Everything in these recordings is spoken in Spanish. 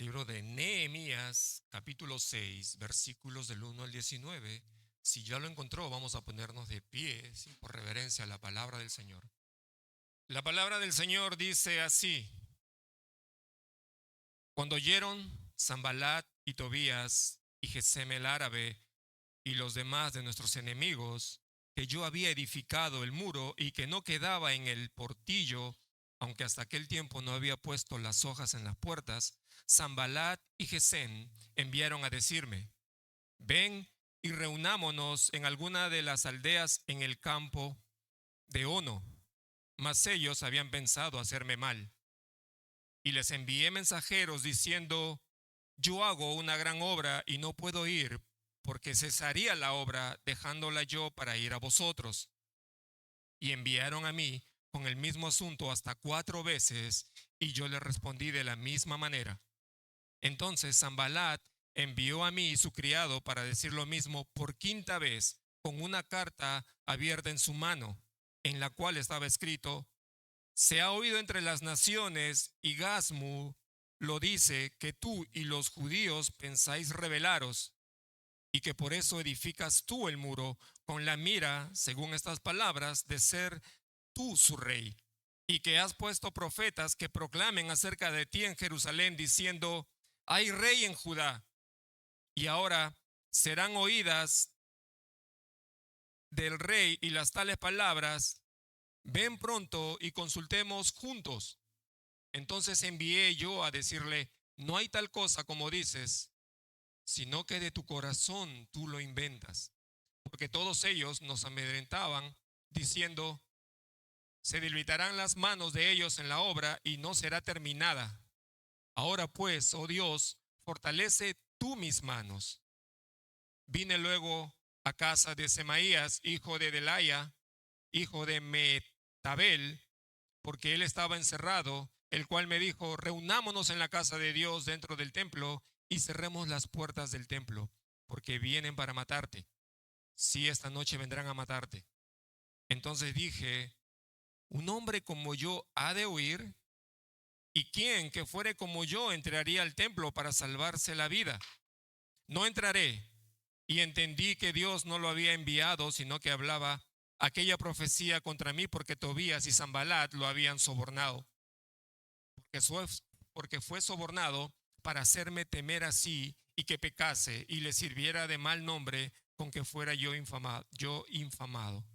Libro de Nehemías, capítulo 6, versículos del 1 al 19. Si ya lo encontró, vamos a ponernos de pie, ¿sí?, por reverencia a la palabra del Señor. La palabra del Señor dice así: Cuando oyeron Sanballat y Tobías y Gesem el árabe y los demás de nuestros enemigos, que yo había edificado el muro y que no quedaba en el portillo, aunque hasta aquel tiempo no había puesto las hojas en las puertas, Sanballat y Gesem enviaron a decirme: ven y reunámonos en alguna de las aldeas en el campo de Ono. Mas ellos habían pensado hacerme mal. Y les envié mensajeros diciendo: yo hago una gran obra y no puedo ir, porque cesaría la obra dejándola yo para ir a vosotros. Y enviaron a mí con el mismo asunto hasta 4 veces, y yo les respondí de la misma manera. Entonces Sanballat envió a mí su criado para decir lo mismo por 5ª vez, con una carta abierta en su mano, en la cual estaba escrito: se ha oído entre las naciones, y Gasmu lo dice, que tú y los judíos pensáis rebelaros, y que por eso edificas tú el muro, con la mira, según estas palabras, de ser tú su rey, y que has puesto profetas que proclamen acerca de ti en Jerusalén, diciendo: hay rey en Judá. Y ahora serán oídas del rey y las tales palabras: ven pronto y consultemos juntos. Entonces envié yo a decirle: no hay tal cosa como dices, sino que de tu corazón tú lo inventas. Porque todos ellos nos amedrentaban, diciendo: se debilitarán las manos de ellos en la obra y no será terminada. Ahora pues, oh Dios, fortalece tú mis manos. Vine luego a casa de Semaías, hijo de Delaya, hijo de Metabel, porque él estaba encerrado, el cual me dijo: reunámonos en la casa de Dios dentro del templo y cerremos las puertas del templo, porque vienen para matarte. Sí, esta noche vendrán a matarte. Entonces dije: ¿un hombre como yo ha de huir? ¿Y quién que fuere como yo entraría al templo para salvarse la vida? No entraré. Y entendí que Dios no lo había enviado, sino que hablaba aquella profecía contra mí, porque Tobías y Sanballat lo habían sobornado. Porque fue sobornado para hacerme temer así, y que pecase y le sirviera de mal nombre con que fuera yo infamado.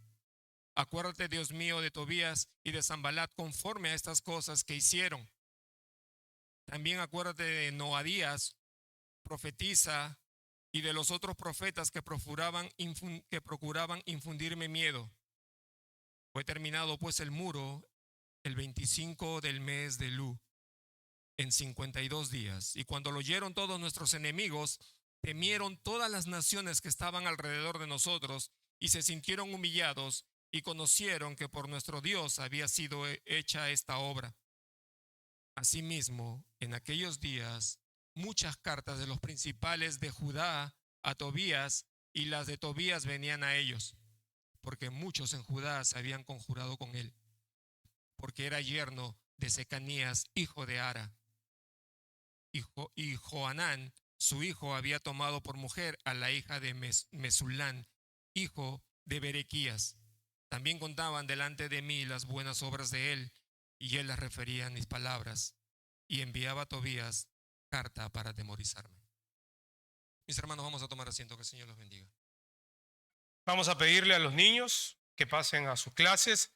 Acuérdate, Dios mío, de Tobías y de Sanballat conforme a estas cosas que hicieron. También acuérdate de Noadías, profetiza, y de los otros profetas que procuraban infundirme miedo. Fue terminado pues el muro el 25 del mes de Lu, en 52 días. Y cuando lo oyeron todos nuestros enemigos, temieron todas las naciones que estaban alrededor de nosotros, y se sintieron humillados, y conocieron que por nuestro Dios había sido hecha esta obra. Asimismo, en aquellos días, muchas cartas de los principales de Judá a Tobías, y las de Tobías venían a ellos, porque muchos en Judá se habían conjurado con él, porque era yerno de Secanías, hijo de Ara. Y Johanán, su hijo, había tomado por mujer a la hija de Mesulán, hijo de Berequías. También contaban delante de mí las buenas obras de él, y él las refería en mis palabras, y enviaba a Tobías carta para atemorizarme. Mis hermanos, vamos a tomar asiento, que el Señor los bendiga. Vamos a pedirle a los niños que pasen a sus clases.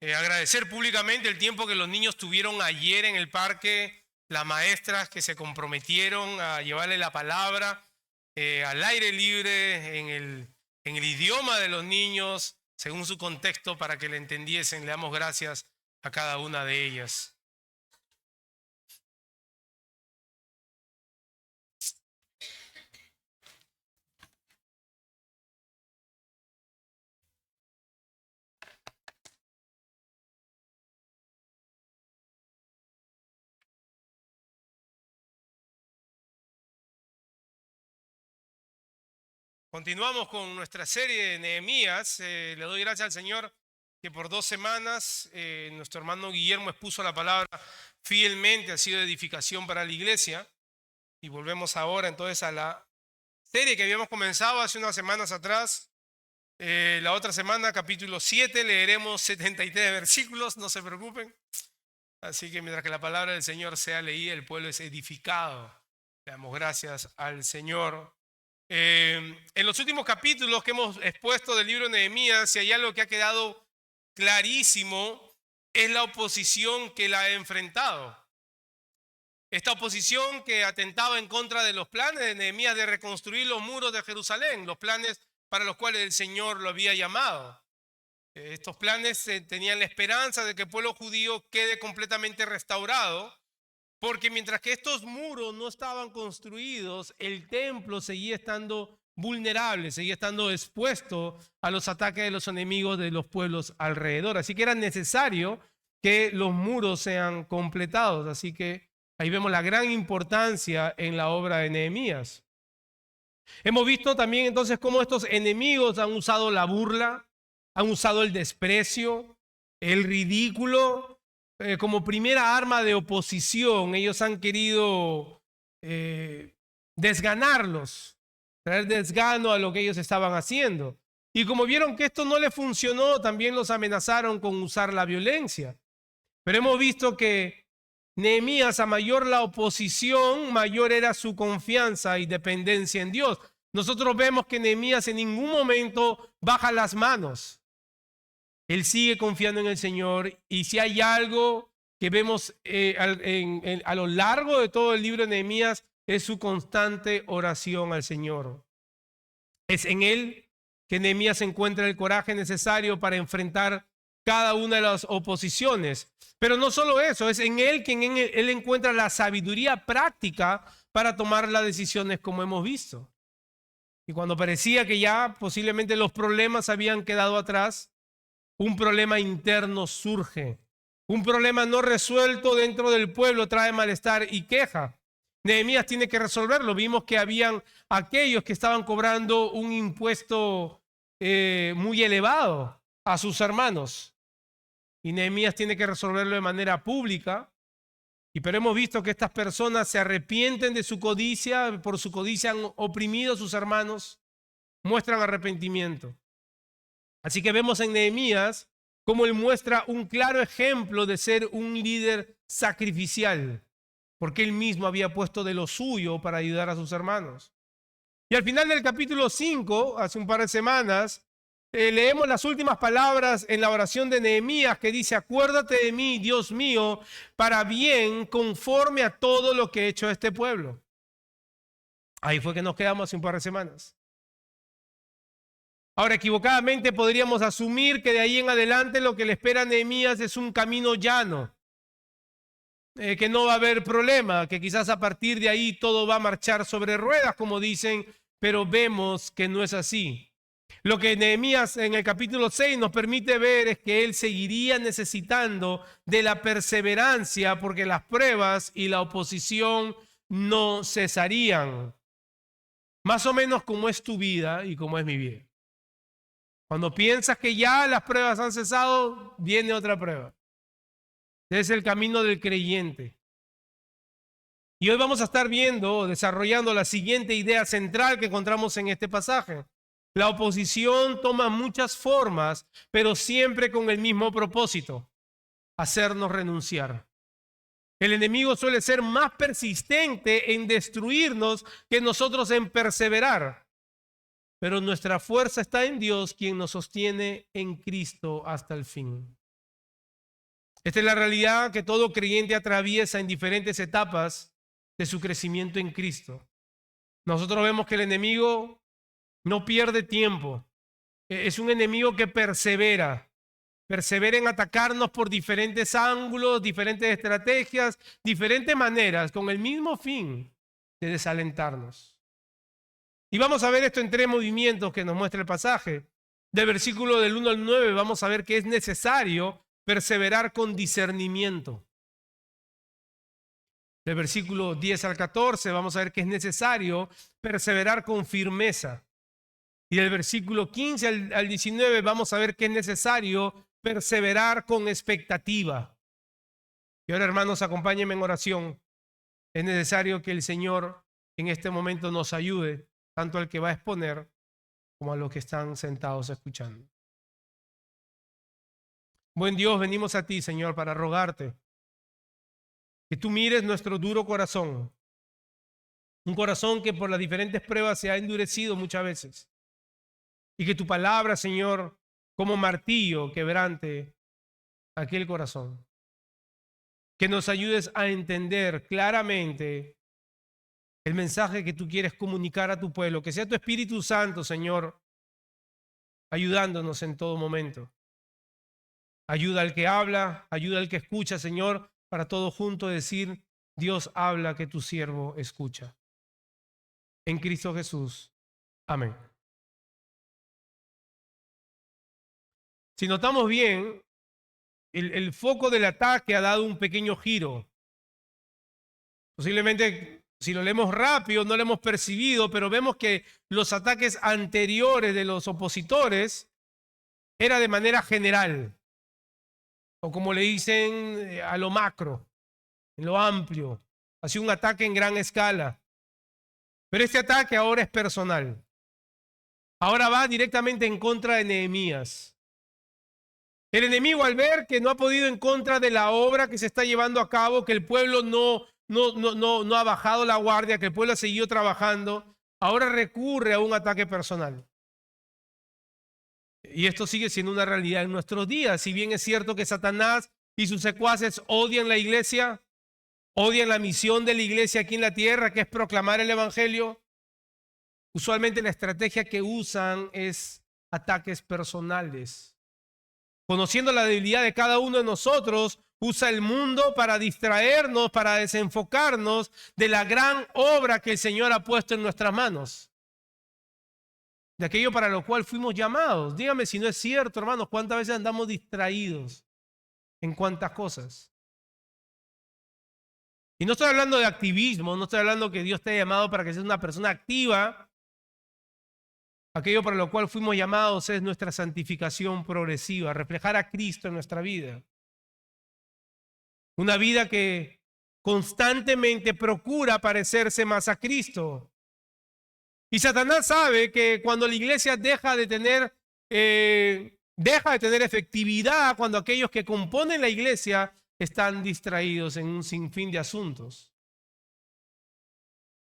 Agradecer públicamente el tiempo que los niños tuvieron ayer en el parque, las maestras que se comprometieron a llevarle la palabra al aire libre, en el idioma de los niños, según su contexto, para que le entendiesen. Le damos gracias a cada una de ellas. Continuamos con nuestra serie de Nehemías. Le doy gracias al Señor que por 2 semanas nuestro hermano Guillermo expuso la palabra fielmente, ha sido edificación para la iglesia. y volvemos ahora entonces a la serie que habíamos comenzado hace unas semanas atrás. La otra semana, capítulo 7, leeremos 73 versículos, no se preocupen. Así que mientras que la palabra del Señor sea leída, el pueblo es edificado. Le damos gracias al Señor. En los últimos capítulos que hemos expuesto del libro de Nehemías, si hay algo que ha quedado clarísimo, es la oposición que la ha enfrentado. Esta oposición que atentaba en contra de los planes de Nehemías de reconstruir los muros de Jerusalén, los planes para los cuales el Señor lo había llamado. Estos planes tenían la esperanza de que el pueblo judío quede completamente restaurado, porque mientras que estos muros no estaban construidos, el templo seguía estando vulnerable, seguía estando expuesto a los ataques de los enemigos de los pueblos alrededor. Así que era necesario que los muros sean completados. Así que ahí vemos la gran importancia en la obra de Nehemías. Hemos visto también entonces cómo estos enemigos han usado la burla, han usado el desprecio, el ridículo, como primera arma de oposición. Ellos han querido desganarlos, traer desgano a lo que ellos estaban haciendo. Y como vieron que esto no les funcionó, también los amenazaron con usar la violencia. Pero hemos visto que Nehemías, a mayor la oposición, mayor era su confianza y dependencia en Dios. Nosotros vemos que Nehemías en ningún momento baja las manos. Él sigue confiando en el Señor, y si hay algo que vemos a lo largo de todo el libro de Nehemías, es su constante oración al Señor. Es en él que Nehemías encuentra el coraje necesario para enfrentar cada una de las oposiciones. Pero no solo eso, es en él que él encuentra la sabiduría práctica para tomar las decisiones, como hemos visto. Y cuando parecía que ya posiblemente los problemas habían quedado atrás, un problema interno surge. Un problema no resuelto dentro del pueblo trae malestar y queja. Nehemías tiene que resolverlo. Vimos que habían aquellos que estaban cobrando un impuesto muy elevado a sus hermanos. Y Nehemías tiene que resolverlo de manera pública. Pero hemos visto que estas personas se arrepienten de su codicia. Por su codicia han oprimido a sus hermanos. Muestran arrepentimiento. Así que vemos en Nehemías cómo él muestra un claro ejemplo de ser un líder sacrificial, porque él mismo había puesto de lo suyo para ayudar a sus hermanos. Y al final del capítulo 5, hace un par de semanas, leemos las últimas palabras en la oración de Nehemías, que dice: acuérdate de mí, Dios mío, para bien, conforme a todo lo que he hecho a este pueblo. Ahí fue que nos quedamos hace un par de semanas. Ahora, equivocadamente podríamos asumir que de ahí en adelante lo que le espera a Nehemías es un camino llano, que no va a haber problema, que quizás a partir de ahí todo va a marchar sobre ruedas, como dicen, pero vemos que no es así. Lo que Nehemías en el capítulo 6 nos permite ver es que él seguiría necesitando de la perseverancia, porque las pruebas y la oposición no cesarían. Más o menos como es tu vida y como es mi vida. Cuando piensas que ya las pruebas han cesado, viene otra prueba. Es el camino del creyente. Y hoy vamos a estar viendo, desarrollando la siguiente idea central que encontramos en este pasaje. La oposición toma muchas formas, pero siempre con el mismo propósito: hacernos renunciar. El enemigo suele ser más persistente en destruirnos que nosotros en perseverar. Pero nuestra fuerza está en Dios, quien nos sostiene en Cristo hasta el fin. Esta es la realidad que todo creyente atraviesa en diferentes etapas de su crecimiento en Cristo. Nosotros vemos que el enemigo no pierde tiempo. Es un enemigo que persevera en atacarnos por diferentes ángulos, diferentes estrategias, diferentes maneras, con el mismo fin de desalentarnos. Y vamos a ver esto en 3 movimientos que nos muestra el pasaje. Del versículo del 1 al 9 vamos a ver que es necesario perseverar con discernimiento. Del versículo 10 al 14 vamos a ver que es necesario perseverar con firmeza. Y del versículo 15 al 19 vamos a ver que es necesario perseverar con expectativa. Y ahora, hermanos, acompáñenme en oración. Es necesario que el Señor en este momento nos ayude, tanto al que va a exponer como a los que están sentados escuchando. Buen Dios, venimos a ti, Señor, para rogarte que tú mires nuestro duro corazón, un corazón que por las diferentes pruebas se ha endurecido muchas veces, y que tu palabra, Señor, como martillo quebrante aquel corazón. Que nos ayudes a entender claramente el mensaje que tú quieres comunicar a tu pueblo, que sea tu Espíritu Santo, Señor, ayudándonos en todo momento. Ayuda al que habla, ayuda al que escucha, Señor, para todos juntos decir, Dios habla que tu siervo escucha. En Cristo Jesús. Amén. Si notamos bien, el foco del ataque ha dado un pequeño giro. Posiblemente, si lo leemos rápido, no lo hemos percibido, pero vemos que los ataques anteriores de los opositores era de manera general, o como le dicen, a lo macro, en lo amplio, así un ataque en gran escala. Pero este ataque ahora es personal. Ahora va directamente en contra de Nehemías. El enemigo, al ver que no ha podido en contra de la obra que se está llevando a cabo, que el pueblo no ha bajado la guardia, que el pueblo ha seguido trabajando, ahora recurre a un ataque personal. Y esto sigue siendo una realidad en nuestros días. Si bien es cierto que Satanás y sus secuaces odian la iglesia, odian la misión de la iglesia aquí en la tierra, que es proclamar el evangelio, usualmente la estrategia que usan es ataques personales. Conociendo la debilidad de cada uno de nosotros, usa el mundo para distraernos, para desenfocarnos de la gran obra que el Señor ha puesto en nuestras manos. De aquello para lo cual fuimos llamados. Dígame si no es cierto, hermanos, cuántas veces andamos distraídos en cuántas cosas. Y no estoy hablando de activismo, no estoy hablando que Dios te haya llamado para que seas una persona activa. Aquello para lo cual fuimos llamados es nuestra santificación progresiva, reflejar a Cristo en nuestra vida. Una vida que constantemente procura parecerse más a Cristo. Y Satanás sabe que cuando la iglesia deja de tener efectividad, cuando aquellos que componen la iglesia están distraídos en un sinfín de asuntos.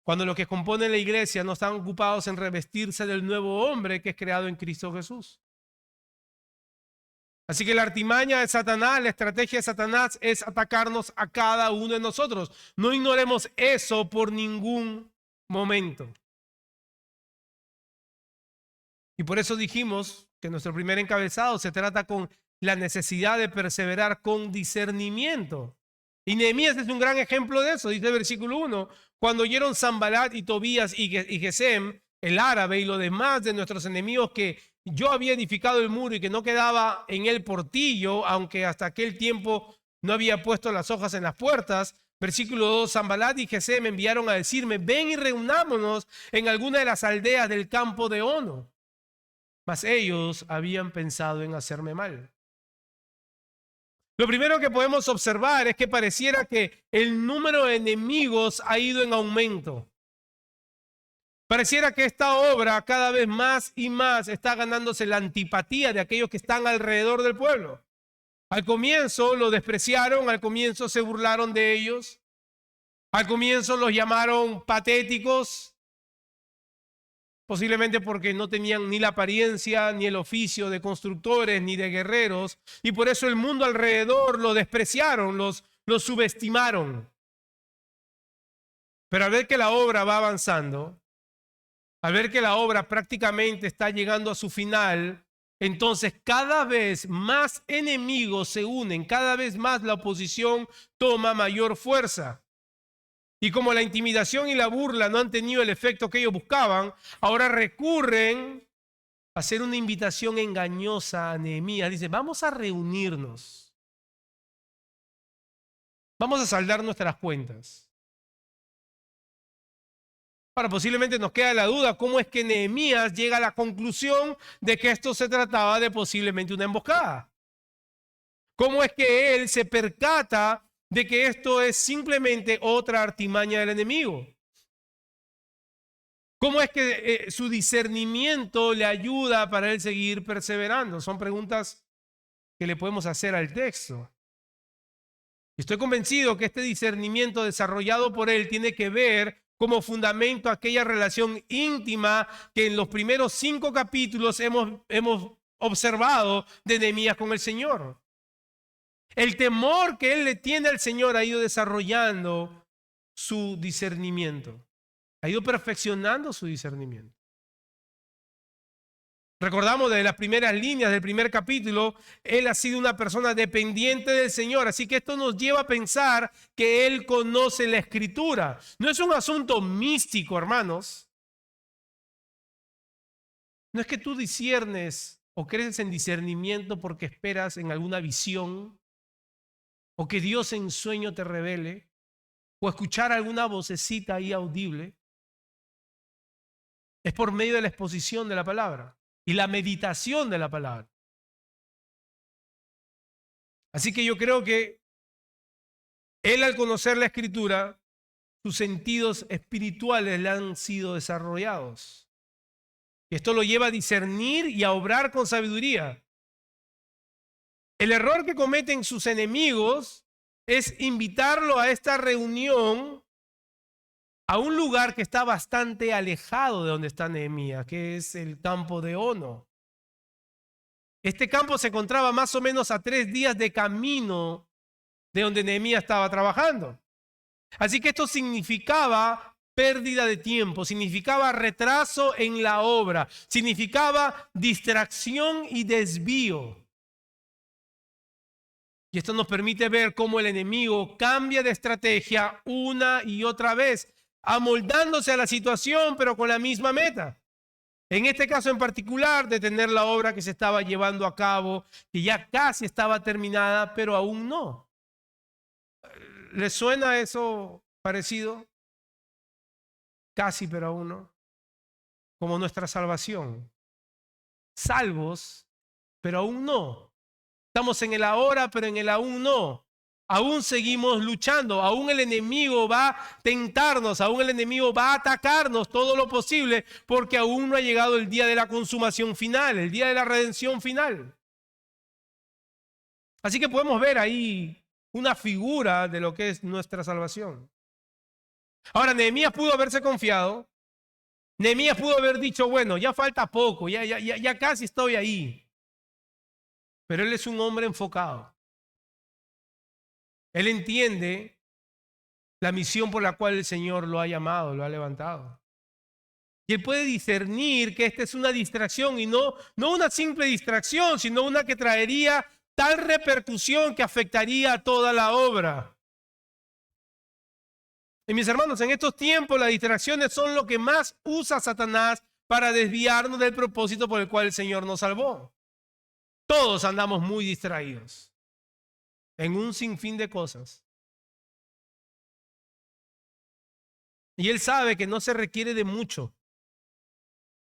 Cuando los que componen la iglesia no están ocupados en revestirse del nuevo hombre que es creado en Cristo Jesús. Así que la artimaña de Satanás, la estrategia de Satanás es atacarnos a cada uno de nosotros. No ignoremos eso por ningún momento. Y por eso dijimos que nuestro primer encabezado se trata con la necesidad de perseverar con discernimiento. Y Nehemías es un gran ejemplo de eso, dice el versículo 1. Cuando oyeron Sanbalat y Tobías y Gesem, el árabe y los demás de nuestros enemigos, que yo había edificado el muro y que no quedaba en él portillo, aunque hasta aquel tiempo no había puesto las hojas en las puertas. Versículo 2, Sanbalat y Gesem me enviaron a decirme, ven y reunámonos en alguna de las aldeas del campo de Ono. Mas ellos habían pensado en hacerme mal. Lo primero que podemos observar es que pareciera que el número de enemigos ha ido en aumento. Pareciera que esta obra cada vez más y más está ganándose la antipatía de aquellos que están alrededor del pueblo. Al comienzo lo despreciaron, al comienzo se burlaron de ellos, al comienzo los llamaron patéticos, posiblemente porque no tenían ni la apariencia, ni el oficio de constructores, ni de guerreros, y por eso el mundo alrededor lo despreciaron, los subestimaron. Pero al ver que la obra va avanzando, al ver que la obra prácticamente está llegando a su final, entonces cada vez más enemigos se unen, cada vez más la oposición toma mayor fuerza. Y como la intimidación y la burla no han tenido el efecto que ellos buscaban, ahora recurren a hacer una invitación engañosa a Nehemías. Dice, vamos a reunirnos. Vamos a saldar nuestras cuentas. Ahora, posiblemente nos queda la duda, ¿cómo es que Nehemías llega a la conclusión de que esto se trataba de posiblemente una emboscada? ¿Cómo es que él se percata de que esto es simplemente otra artimaña del enemigo? ¿Cómo es que su discernimiento le ayuda para él seguir perseverando? Son preguntas que le podemos hacer al texto. Estoy convencido que este discernimiento desarrollado por él tiene que ver como fundamento aquella relación íntima que en los primeros 5 capítulos hemos observado de Nehemías con el Señor. El temor que él le tiene al Señor ha ido desarrollando su discernimiento, ha ido perfeccionando su discernimiento. Recordamos de las primeras líneas del primer capítulo, él ha sido una persona dependiente del Señor, así que esto nos lleva a pensar que él conoce la Escritura. No es un asunto místico, hermanos. No es que tú disciernes o crees en discernimiento porque esperas en alguna visión, o que Dios en sueño te revele, o escuchar alguna vocecita ahí audible. Es por medio de la exposición de la palabra y la meditación de la palabra. Así que yo creo que él, al conocer la Escritura, sus sentidos espirituales le han sido desarrollados. Y esto lo lleva a discernir y a obrar con sabiduría. El error que cometen sus enemigos es invitarlo a esta reunión a un lugar que está bastante alejado de donde está Nehemías, que es el campo de Ono. Este campo se encontraba más o menos a 3 días de camino de donde Nehemías estaba trabajando. Así que esto significaba pérdida de tiempo, significaba retraso en la obra, significaba distracción y desvío. Y esto nos permite ver cómo el enemigo cambia de estrategia una y otra vez, amoldándose a la situación, pero con la misma meta. En este caso en particular, detener la obra que se estaba llevando a cabo, que ya casi estaba terminada, pero aún no. ¿Les suena eso parecido? Casi, pero aún no. Como nuestra salvación. Salvos, pero aún no. Estamos en el ahora, pero en el aún no. Aún seguimos luchando, aún el enemigo va a tentarnos, aún el enemigo va a atacarnos todo lo posible, porque aún no ha llegado el día de la consumación final, el día de la redención final. Así que podemos ver ahí una figura de lo que es nuestra salvación. Ahora, Nehemías pudo haberse confiado, Nehemías pudo haber dicho, bueno, ya falta poco, ya casi estoy ahí. Pero él es un hombre enfocado. Él entiende la misión por la cual el Señor lo ha llamado, lo ha levantado. Y él puede discernir que esta es una distracción y no una simple distracción, sino una que traería tal repercusión que afectaría a toda la obra. Y mis hermanos, en estos tiempos las distracciones son lo que más usa Satanás para desviarnos del propósito por el cual el Señor nos salvó. Todos andamos muy distraídos en un sinfín de cosas. Y él sabe que no se requiere de mucho.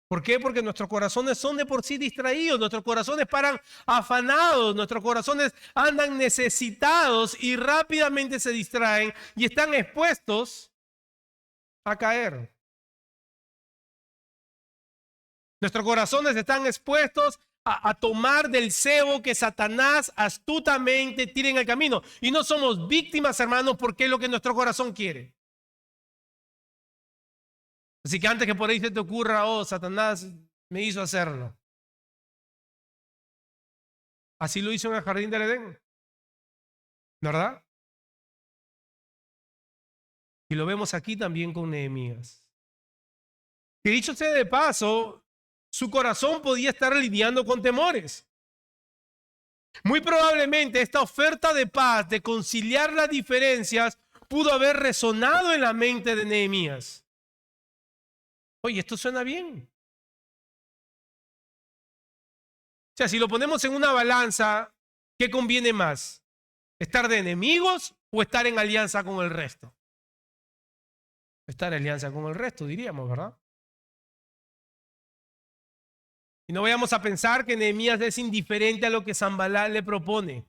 ¿Por qué? Porque nuestros corazones son de por sí distraídos, nuestros corazones paran afanados, nuestros corazones andan necesitados y rápidamente se distraen y están expuestos a caer. Nuestros corazones están expuestos a tomar del cebo que Satanás astutamente tira en el camino. Y no somos víctimas, hermanos, porque es lo que nuestro corazón quiere. Así que antes que por ahí se te ocurra, oh, Satanás me hizo hacerlo. Así lo hizo en el jardín del Edén, ¿verdad? Y lo vemos aquí también con Nehemías. Que dicho sea de paso, su corazón podía estar lidiando con temores. Muy probablemente esta oferta de paz, de conciliar las diferencias, pudo haber resonado en la mente de Nehemías. Oye, esto suena bien. O sea, si lo ponemos en una balanza, ¿qué conviene más? ¿Estar de enemigos o estar en alianza con el resto? Estar en alianza con el resto, diríamos, ¿verdad? Y no vayamos a pensar que Nehemías es indiferente a lo que Sanballat le propone.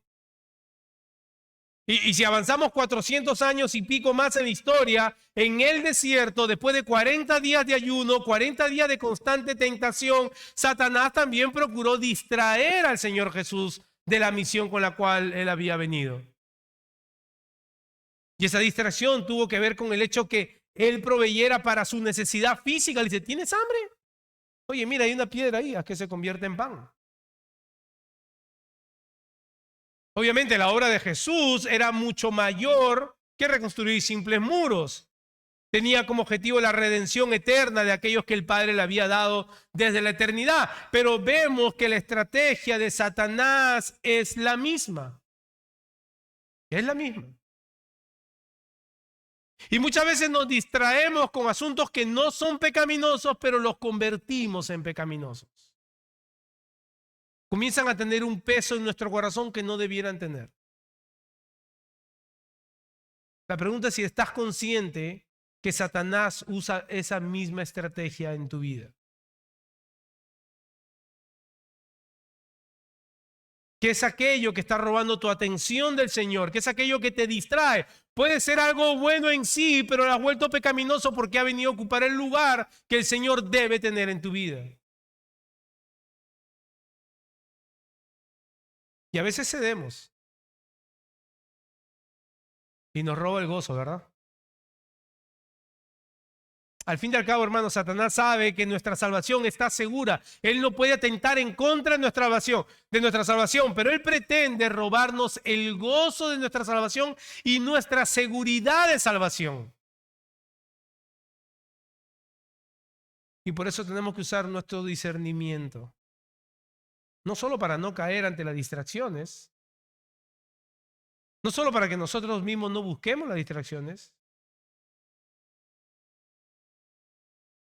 Y si avanzamos 400 años y pico más en la historia, en el desierto, después de 40 días de ayuno, 40 días de constante tentación, Satanás también procuró distraer al Señor Jesús de la misión con la cual él había venido. Y esa distracción tuvo que ver con el hecho que él proveyera para su necesidad física. Le dice, ¿tienes hambre? Oye, mira, hay una piedra ahí, haz que se convierte en pan. Obviamente la obra de Jesús era mucho mayor que reconstruir simples muros. Tenía como objetivo la redención eterna de aquellos que el Padre le había dado desde la eternidad. Pero vemos que la estrategia de Satanás es la misma. Es la misma. Y muchas veces nos distraemos con asuntos que no son pecaminosos, pero los convertimos en pecaminosos. Comienzan a tener un peso en nuestro corazón que no debieran tener. La pregunta es si estás consciente que Satanás usa esa misma estrategia en tu vida. ¿Qué es aquello que está robando tu atención del Señor? ¿Qué es aquello que te distrae? Puede ser algo bueno en sí, pero lo has vuelto pecaminoso porque ha venido a ocupar el lugar que el Señor debe tener en tu vida. Y a veces cedemos. Y nos roba el gozo, ¿verdad? Al fin y al cabo, hermano, Satanás sabe que nuestra salvación está segura. Él no puede atentar en contra de nuestra salvación, pero él pretende robarnos el gozo de nuestra salvación y nuestra seguridad de salvación. Y por eso tenemos que usar nuestro discernimiento. No solo para no caer ante las distracciones, no solo para que nosotros mismos no busquemos las distracciones,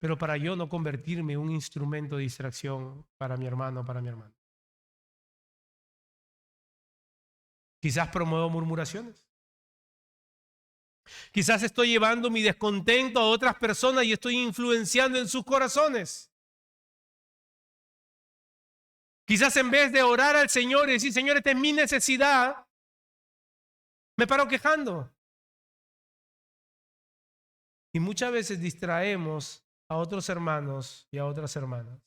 pero para yo no convertirme en un instrumento de distracción para mi hermano o para mi hermana. Quizás promuevo murmuraciones. Quizás estoy llevando mi descontento a otras personas y estoy influenciando en sus corazones. Quizás en vez de orar al Señor y decir, Señor, esta es mi necesidad, me paro quejando. Y muchas veces distraemos a otros hermanos y a otras hermanas.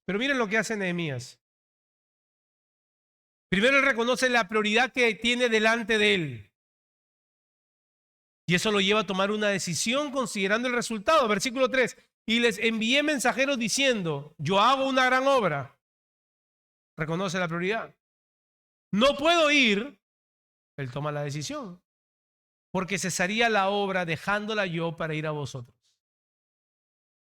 Pero miren lo que hace Nehemías. Primero él reconoce la prioridad que tiene delante de él. Y eso lo lleva a tomar una decisión considerando el resultado. Versículo 3. Y les envié mensajeros diciendo, yo hago una gran obra. Reconoce la prioridad. No puedo ir. Él toma la decisión. Porque cesaría la obra dejándola yo para ir a vosotros.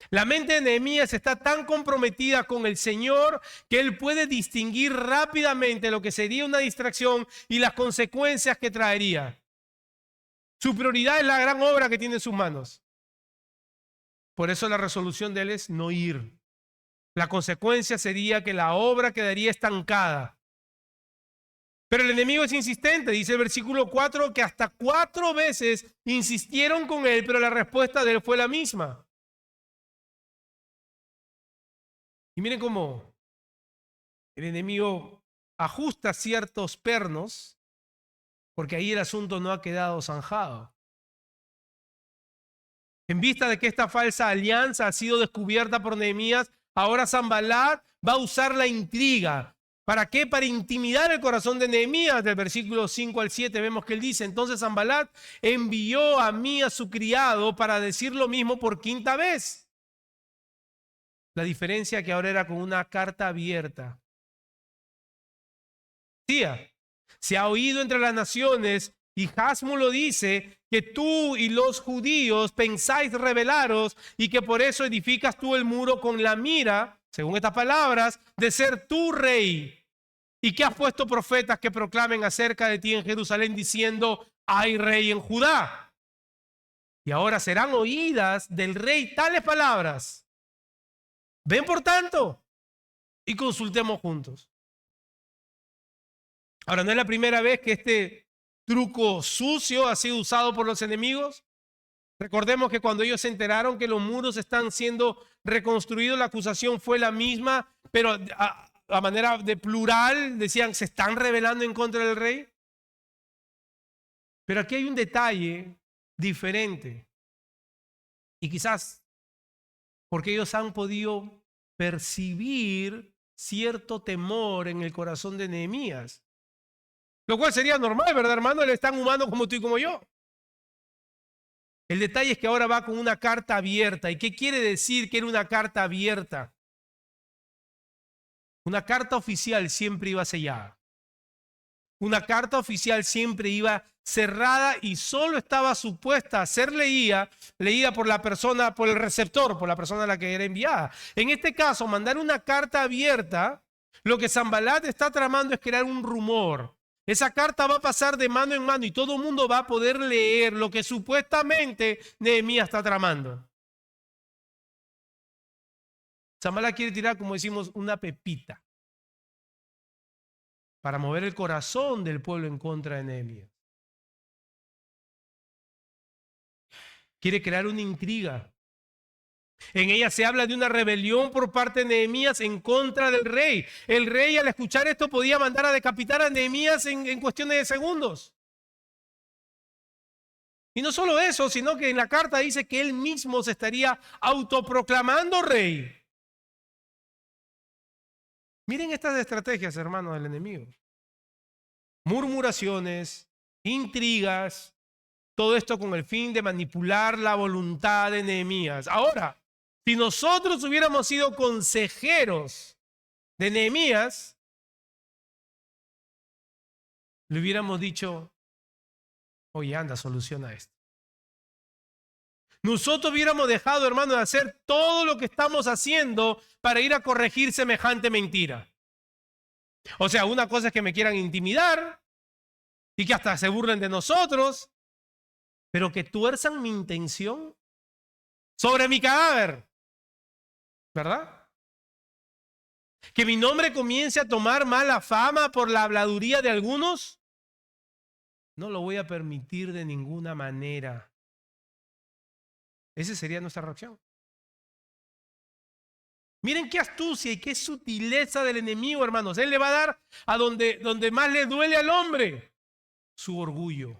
La mente de Nehemías está tan comprometida con el Señor que él puede distinguir rápidamente lo que sería una distracción y las consecuencias que traería. Su prioridad es la gran obra que tiene en sus manos. Por eso la resolución de él es no ir. La consecuencia sería que la obra quedaría estancada. Pero el enemigo es insistente, dice el versículo 4, que hasta 4 veces insistieron con él, pero la respuesta de él fue la misma. Y miren cómo el enemigo ajusta ciertos pernos, porque ahí el asunto no ha quedado zanjado. En vista de que esta falsa alianza ha sido descubierta por Nehemías, ahora Sanbalat va a usar la intriga. ¿Para qué? Para intimidar el corazón de Nehemías. Del versículo 5 al 7 vemos que él dice, entonces Sanbalat envió a mí a su criado para decir lo mismo por 5ª vez. La diferencia que ahora era con una carta abierta. Tía, se ha oído entre las naciones y Jasmo lo dice, que tú y los judíos pensáis rebelaros y que por eso edificas tú el muro con la mira, según estas palabras, de ser tú rey. Y que has puesto profetas que proclamen acerca de ti en Jerusalén diciendo, hay rey en Judá. Y ahora serán oídas del rey tales palabras. Ven por tanto y consultemos juntos. Ahora, no es la primera vez que este truco sucio ha sido usado por los enemigos. Recordemos que cuando ellos se enteraron que los muros están siendo reconstruidos, la acusación fue la misma, pero a manera de plural decían, se están rebelando en contra del rey. Pero aquí hay un detalle diferente. Y quizás porque ellos han podido percibir cierto temor en el corazón de Nehemías. Lo cual sería normal, ¿verdad, hermano? Él es tan humano como tú y como yo. El detalle es que ahora va con una carta abierta. ¿Y qué quiere decir que era una carta abierta? Una carta oficial siempre iba sellada. Una carta oficial siempre iba cerrada y solo estaba supuesta a ser leída por la persona, por el receptor, por la persona a la que era enviada. En este caso, mandar una carta abierta, lo que Sanbalat está tramando es crear un rumor. Esa carta va a pasar de mano en mano y todo el mundo va a poder leer lo que supuestamente Nehemías está tramando. Sanbalat quiere tirar, como decimos, una pepita para mover el corazón del pueblo en contra de Nehemías. Quiere crear una intriga. En ella se habla de una rebelión por parte de Nehemías en contra del rey. El rey, al escuchar esto, podía mandar a decapitar a Nehemías en cuestiones de segundos. Y no solo eso, sino que en la carta dice que él mismo se estaría autoproclamando rey. Miren estas estrategias, hermanos, del enemigo. Murmuraciones, intrigas, todo esto con el fin de manipular la voluntad de Nehemías. Ahora, si nosotros hubiéramos sido consejeros de Nehemías, le hubiéramos dicho, oye, anda, soluciona esto. Nosotros hubiéramos dejado, hermano, de hacer todo lo que estamos haciendo para ir a corregir semejante mentira. O sea, una cosa es que me quieran intimidar y que hasta se burlen de nosotros, pero que tuerzan mi intención sobre mi cadáver, ¿verdad? Que mi nombre comience a tomar mala fama por la habladuría de algunos, no lo voy a permitir de ninguna manera. Esa sería nuestra reacción. Miren qué astucia y qué sutileza del enemigo, hermanos. Él le va a dar a donde más le duele al hombre, su orgullo.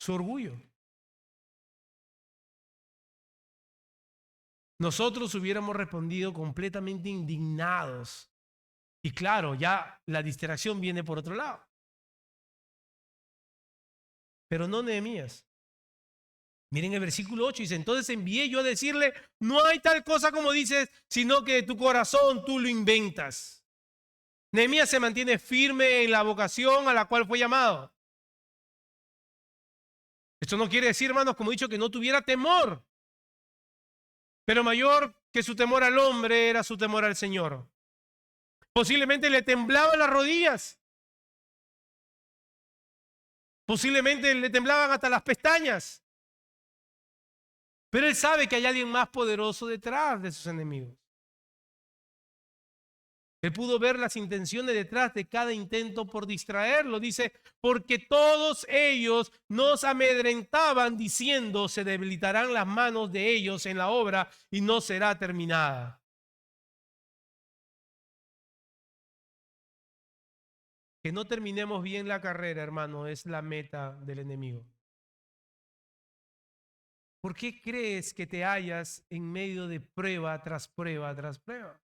Su orgullo. Nosotros hubiéramos respondido completamente indignados. Y claro, ya la distracción viene por otro lado. Pero no Nehemías. Miren el versículo 8, dice, entonces envié yo a decirle, no hay tal cosa como dices, sino que de tu corazón tú lo inventas. Nehemías se mantiene firme en la vocación a la cual fue llamado. Esto no quiere decir, hermanos, como he dicho, que no tuviera temor. Pero mayor que su temor al hombre era su temor al Señor. Posiblemente le temblaban las rodillas. Posiblemente le temblaban hasta las pestañas. Pero él sabe que hay alguien más poderoso detrás de sus enemigos. Él pudo ver las intenciones detrás de cada intento por distraerlo. Dice, porque todos ellos nos amedrentaban diciendo, se debilitarán las manos de ellos en la obra y no será terminada. Que no terminemos bien la carrera, hermano, es la meta del enemigo. ¿Por qué crees que te hallas en medio de prueba tras prueba tras prueba?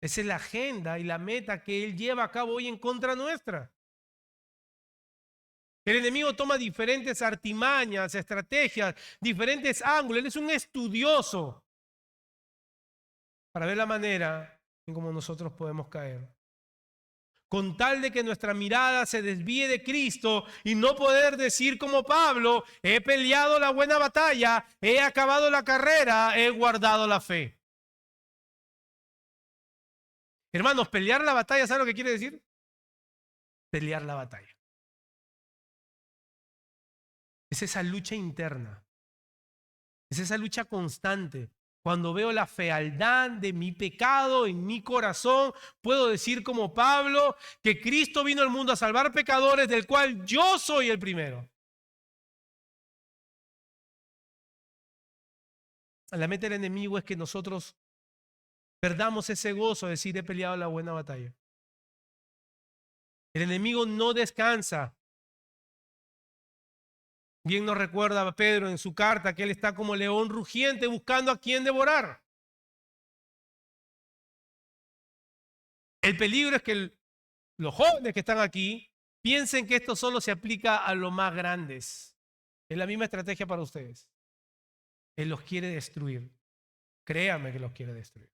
Esa es la agenda y la meta que él lleva a cabo hoy en contra nuestra. El enemigo toma diferentes artimañas, estrategias, diferentes ángulos. Él es un estudioso para ver la manera en cómo nosotros podemos caer. Con tal de que nuestra mirada se desvíe de Cristo y no poder decir como Pablo, he peleado la buena batalla, he acabado la carrera, he guardado la fe. Hermanos, pelear la batalla, ¿saben lo que quiere decir? Pelear la batalla. Es esa lucha interna. Es esa lucha constante. Cuando veo la fealdad de mi pecado en mi corazón, puedo decir como Pablo que Cristo vino al mundo a salvar pecadores, del cual yo soy el primero. La meta del enemigo es que nosotros perdamos ese gozo de decir he peleado la buena batalla. El enemigo no descansa. Bien nos recuerda Pedro en su carta que él está como león rugiente buscando a quien devorar. El peligro es que los jóvenes que están aquí piensen que esto solo se aplica a los más grandes. Es la misma estrategia para ustedes. Él los quiere destruir. Créame que los quiere destruir.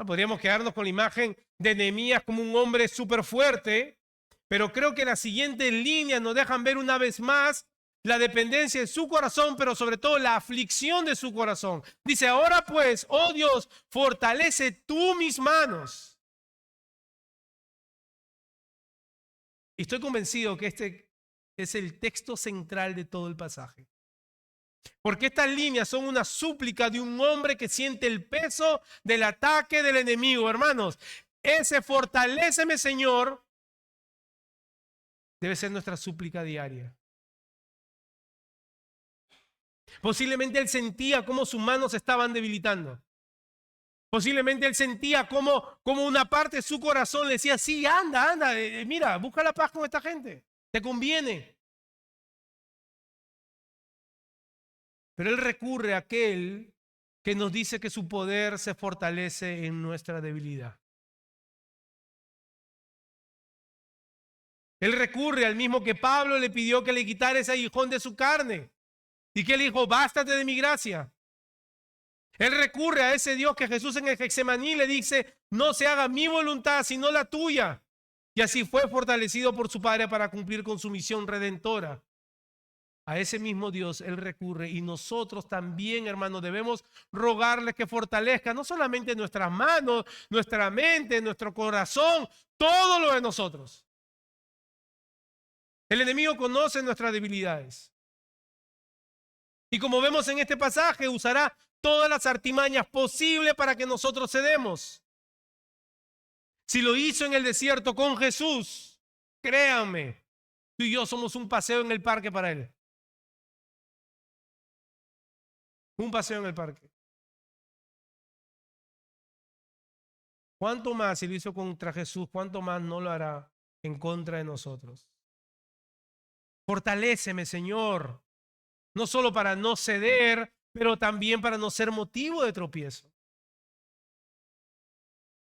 Podríamos quedarnos con la imagen de Nehemías como un hombre súper fuerte, pero creo que las siguientes líneas nos dejan ver una vez más la dependencia de su corazón, pero sobre todo la aflicción de su corazón. Dice, ahora pues, oh Dios, fortalece tú mis manos. Y estoy convencido que este es el texto central de todo el pasaje. Porque estas líneas son una súplica de un hombre que siente el peso del ataque del enemigo, hermanos. Ese fortaléceme, Señor, debe ser nuestra súplica diaria. Posiblemente él sentía cómo sus manos se estaban debilitando. Posiblemente él sentía como una parte de su corazón le decía, sí, anda, mira, busca la paz con esta gente, te conviene. Pero él recurre a aquel que nos dice que su poder se fortalece en nuestra debilidad. Él recurre al mismo que Pablo le pidió que le quitara ese aguijón de su carne y que él dijo, bástate de mi gracia. Él recurre a ese Dios que Jesús en el Getsemaní le dice, no se haga mi voluntad sino la tuya. Y así fue fortalecido por su Padre para cumplir con su misión redentora. A ese mismo Dios él recurre y nosotros también, hermanos, debemos rogarle que fortalezca no solamente nuestras manos, nuestra mente, nuestro corazón, todo lo de nosotros. El enemigo conoce nuestras debilidades. Y como vemos en este pasaje, usará todas las artimañas posibles para que nosotros cedemos. Si lo hizo en el desierto con Jesús, créanme, tú y yo somos un paseo en el parque para él. Un paseo en el parque. ¿Cuánto más si lo hizo contra Jesús, cuánto más no lo hará en contra de nosotros? Fortaléceme, Señor, no solo para no ceder, pero también para no ser motivo de tropiezo.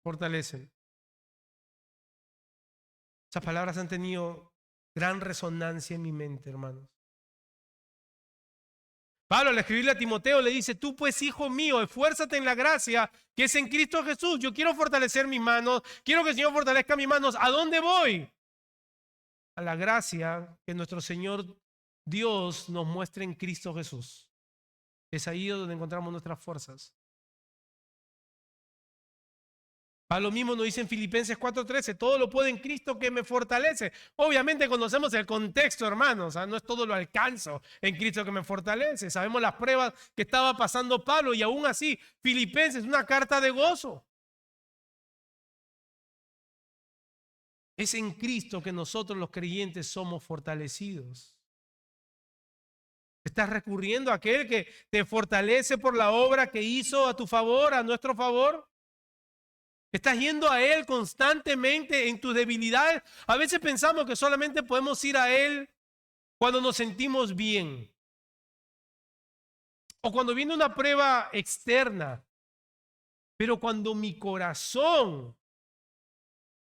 Fortaléceme. Esas palabras han tenido gran resonancia en mi mente, hermanos. Pablo al escribirle a Timoteo le dice, tú pues hijo mío, esfuérzate en la gracia que es en Cristo Jesús. Yo quiero fortalecer mis manos, quiero que el Señor fortalezca mis manos. ¿A dónde voy? A la gracia que nuestro Señor Dios nos muestra en Cristo Jesús. Es ahí donde encontramos nuestras fuerzas. Pablo mismo nos dice en Filipenses 4:13, todo lo puedo en Cristo que me fortalece. Obviamente conocemos el contexto, hermanos, no es todo lo alcanzo en Cristo que me fortalece. Sabemos las pruebas que estaba pasando Pablo y aún así Filipenses es una carta de gozo. Es en Cristo que nosotros los creyentes somos fortalecidos. Estás recurriendo a aquel que te fortalece por la obra que hizo a tu favor, a nuestro favor. Estás yendo a Él constantemente en tus debilidades. A veces pensamos que solamente podemos ir a Él cuando nos sentimos bien. O cuando viene una prueba externa. Pero cuando mi corazón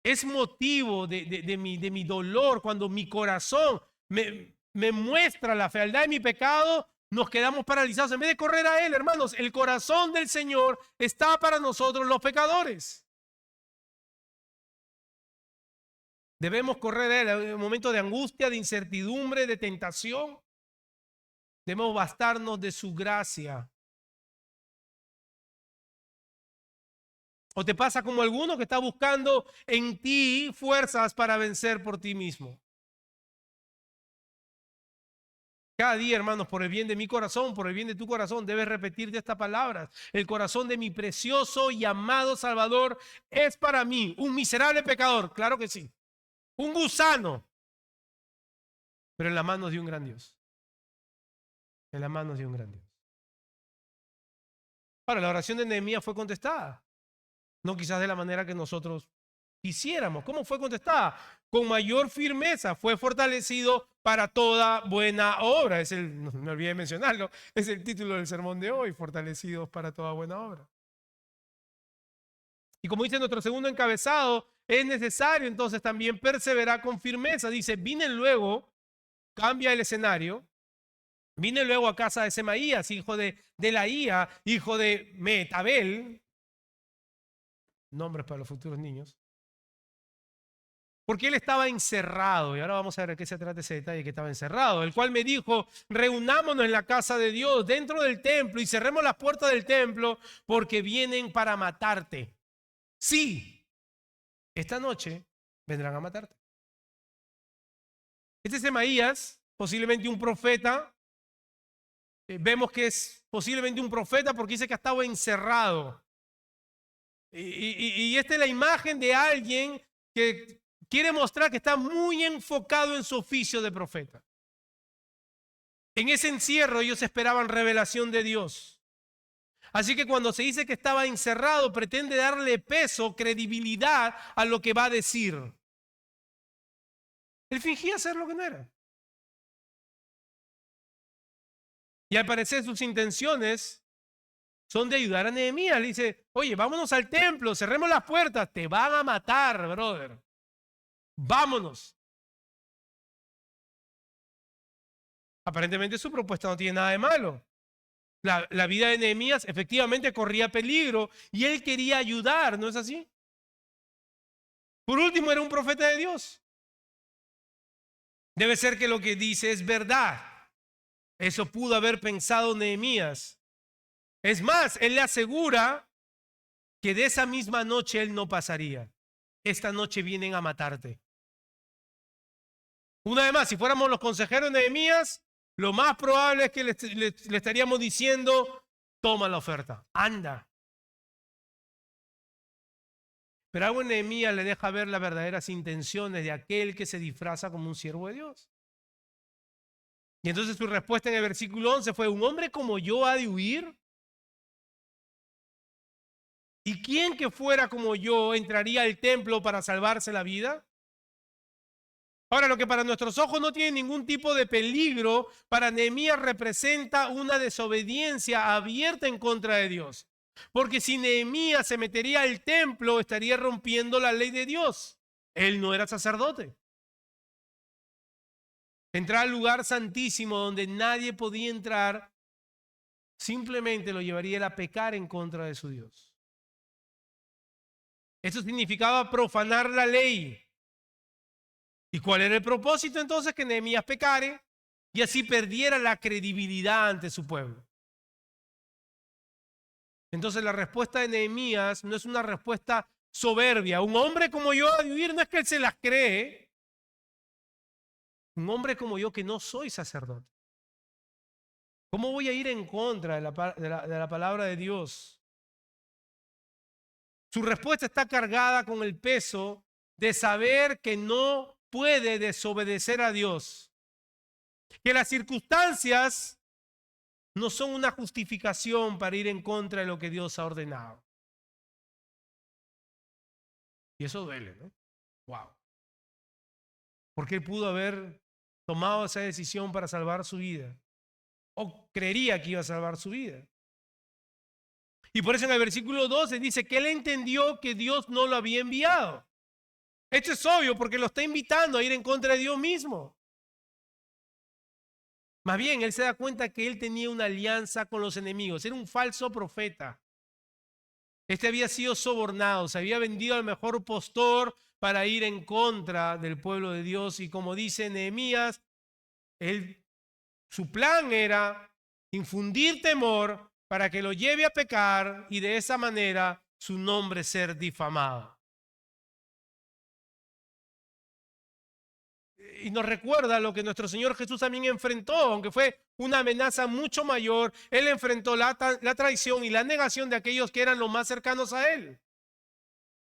es motivo de mi dolor, cuando mi corazón me muestra la fealdad de mi pecado, nos quedamos paralizados. En vez de correr a Él, hermanos, el corazón del Señor está para nosotros los pecadores. Debemos correr a Él en un momento de angustia, de incertidumbre, de tentación. Debemos bastarnos de su gracia. ¿O te pasa como alguno que está buscando en ti fuerzas para vencer por ti mismo? Cada día, hermanos, por el bien de mi corazón, por el bien de tu corazón, debes repetirte estas palabras. El corazón de mi precioso y amado Salvador es para mí un miserable pecador. Claro que sí. Un gusano, pero en las manos de un gran Dios. En las manos de un gran Dios. Ahora, la oración de Nehemías fue contestada. No quizás de la manera que nosotros quisiéramos. ¿Cómo fue contestada? Con mayor firmeza, fue fortalecido para toda buena obra. No me olvidé de mencionarlo, es el título del sermón de hoy, fortalecidos para toda buena obra. Y como dice nuestro segundo encabezado, es necesario entonces también perseverar con firmeza. Dice, vine luego, cambia el escenario, vine luego a casa de Semaías, hijo de Delaía, hijo de Metabel, nombres para los futuros niños, porque él estaba encerrado, y ahora vamos a ver de qué se trata ese detalle, que estaba encerrado, el cual me dijo, reunámonos en la casa de Dios, dentro del templo, y cerremos las puertas del templo, porque vienen para matarte. Sí, esta noche vendrán a matarte. Este es Semaías, posiblemente un profeta. Vemos que es posiblemente un profeta porque dice que ha estado encerrado. Y esta es la imagen de alguien que quiere mostrar que está muy enfocado en su oficio de profeta. En ese encierro ellos esperaban revelación de Dios. Así que cuando se dice que estaba encerrado, pretende darle peso, credibilidad a lo que va a decir. Él fingía ser lo que no era. Y al parecer sus intenciones son de ayudar a Nehemías. Le dice, oye, vámonos al templo, cerremos las puertas, te van a matar, brother. Vámonos. Aparentemente su propuesta no tiene nada de malo. La vida de Nehemías efectivamente corría peligro y él quería ayudar, ¿no es así? Por último, era un profeta de Dios. Debe ser que lo que dice es verdad. Eso pudo haber pensado Nehemías. Es más, él le asegura que de esa misma noche él no pasaría. Esta noche vienen a matarte. Una vez más, si fuéramos los consejeros de Nehemías, lo más probable es que le estaríamos diciendo, toma la oferta, anda. Pero algo en Nehemías le deja ver las verdaderas intenciones de aquel que se disfraza como un siervo de Dios. Y entonces su respuesta en el versículo 11 fue, ¿un hombre como yo ha de huir? ¿Y quién que fuera como yo entraría al templo para salvarse la vida? Ahora, lo que para nuestros ojos no tiene ningún tipo de peligro, para Nehemías representa una desobediencia abierta en contra de Dios. Porque si Nehemías se metería al templo, estaría rompiendo la ley de Dios. Él no era sacerdote. Entrar al lugar santísimo donde nadie podía entrar, simplemente lo llevaría a pecar en contra de su Dios. Eso significaba profanar la ley. ¿Y cuál era el propósito entonces? Que Nehemías pecare y así perdiera la credibilidad ante su pueblo. Entonces la respuesta de Nehemías no es una respuesta soberbia. Un hombre como yo a vivir no es que él se las cree. Un hombre como yo que no soy sacerdote. ¿Cómo voy a ir en contra de la palabra de Dios? Su respuesta está cargada con el peso de saber que no puede desobedecer a Dios. Que las circunstancias no son una justificación para ir en contra de lo que Dios ha ordenado. Y eso duele, ¿no? Wow. Porque él pudo haber tomado esa decisión para salvar su vida. O creería que iba a salvar su vida. Y por eso en el versículo 12 dice que él entendió que Dios no lo había enviado. Esto es obvio porque lo está invitando a ir en contra de Dios mismo. Más bien, él se da cuenta que él tenía una alianza con los enemigos. Era un falso profeta. Este había sido sobornado, se había vendido al mejor postor para ir en contra del pueblo de Dios. Y como dice Nehemías, su plan era infundir temor para que lo lleve a pecar y de esa manera su nombre ser difamado. Y nos recuerda lo que nuestro Señor Jesús también enfrentó, aunque fue una amenaza mucho mayor. Él enfrentó la traición y la negación de aquellos que eran los más cercanos a él.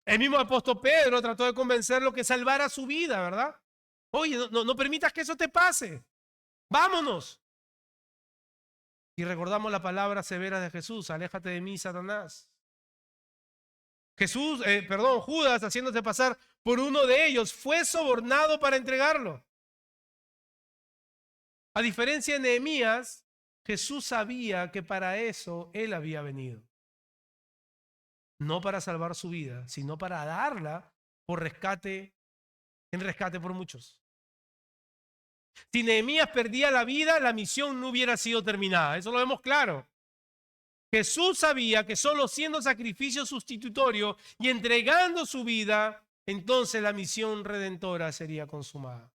El mismo apóstol Pedro trató de convencerlo que salvara su vida, ¿verdad? Oye, no permitas que eso te pase. Vámonos. Y recordamos la palabra severa de Jesús, aléjate de mí, Satanás. Judas, haciéndose pasar por uno de ellos, fue sobornado para entregarlo. A diferencia de Nehemías, Jesús sabía que para eso él había venido. No para salvar su vida, sino para darla por rescate, en rescate por muchos. Si Nehemías perdía la vida, la misión no hubiera sido terminada. Eso lo vemos claro. Jesús sabía que solo siendo sacrificio sustitutorio y entregando su vida, entonces la misión redentora sería consumada.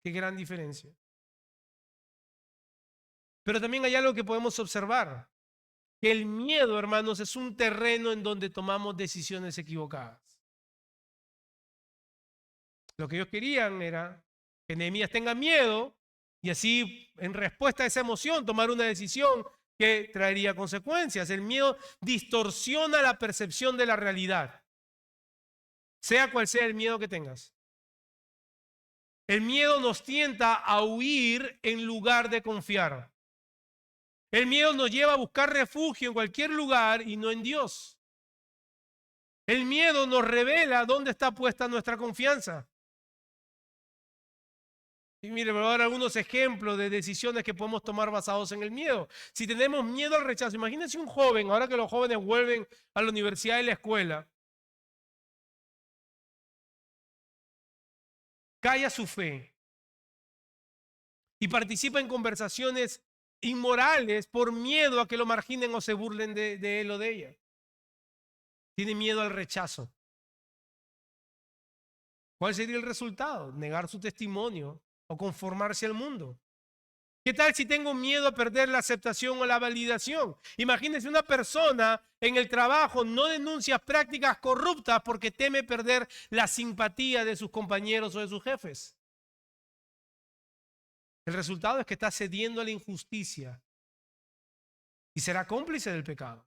Qué gran diferencia. Pero también hay algo que podemos observar, que el miedo, hermanos, es un terreno en donde tomamos decisiones equivocadas. Lo que ellos querían era que Nehemías tenga miedo y así, en respuesta a esa emoción, tomar una decisión que traería consecuencias. El miedo distorsiona la percepción de la realidad, sea cual sea el miedo que tengas. El miedo nos tienta a huir en lugar de confiar. El miedo nos lleva a buscar refugio en cualquier lugar y no en Dios. El miedo nos revela dónde está puesta nuestra confianza. Y mire, voy a dar algunos ejemplos de decisiones que podemos tomar basados en el miedo. Si tenemos miedo al rechazo, imagínense un joven, ahora que los jóvenes vuelven a la universidad y la escuela, calla su fe y participa en conversaciones inmorales por miedo a que lo marginen o se burlen de él o de ella. Tiene miedo al rechazo. ¿Cuál sería el resultado? Negar su testimonio o conformarse al mundo. ¿Qué tal si tengo miedo a perder la aceptación o la validación? Imagínense una persona en el trabajo no denuncia prácticas corruptas porque teme perder la simpatía de sus compañeros o de sus jefes. El resultado es que está cediendo a la injusticia y será cómplice del pecado.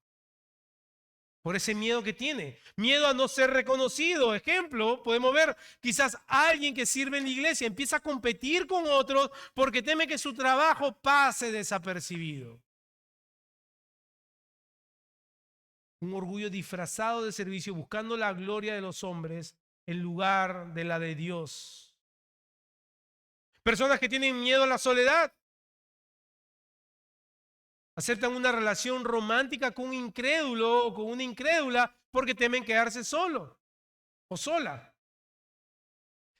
Por ese miedo que tiene. Miedo a no ser reconocido. Ejemplo, podemos ver quizás alguien que sirve en la iglesia empieza a competir con otros porque teme que su trabajo pase desapercibido. Un orgullo disfrazado de servicio buscando la gloria de los hombres en lugar de la de Dios. Personas que tienen miedo a la soledad. Aceptan una relación romántica con un incrédulo o con una incrédula porque temen quedarse solo o sola.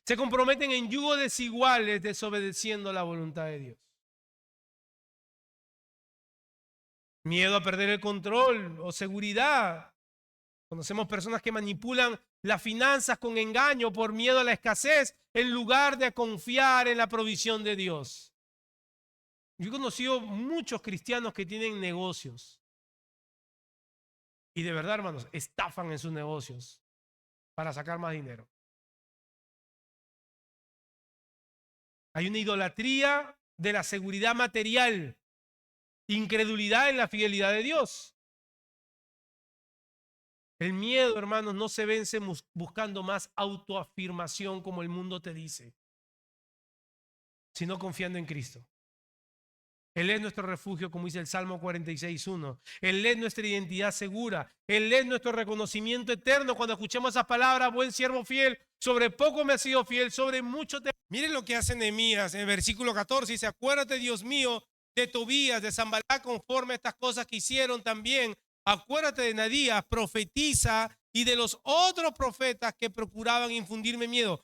Se comprometen en yugos desiguales desobedeciendo la voluntad de Dios. Miedo a perder el control o seguridad. Conocemos personas que manipulan las finanzas con engaño por miedo a la escasez en lugar de confiar en la provisión de Dios. Yo he conocido muchos cristianos que tienen negocios y de verdad, hermanos, estafan en sus negocios para sacar más dinero. Hay una idolatría de la seguridad material, incredulidad en la fidelidad de Dios. El miedo, hermanos, no se vence buscando más autoafirmación como el mundo te dice, sino confiando en Cristo. Él es nuestro refugio, como dice el Salmo 46:1. Él es nuestra identidad segura. Él es nuestro reconocimiento eterno. Cuando escuchemos esas palabras, buen siervo fiel, sobre poco me has sido fiel, sobre mucho te... Miren lo que hace Nehemías en el versículo 14. Dice, acuérdate, Dios mío, de Tobías, de Sanballat, conforme a estas cosas que hicieron también. Acuérdate de Nadías, profetiza, y de los otros profetas que procuraban infundirme miedo.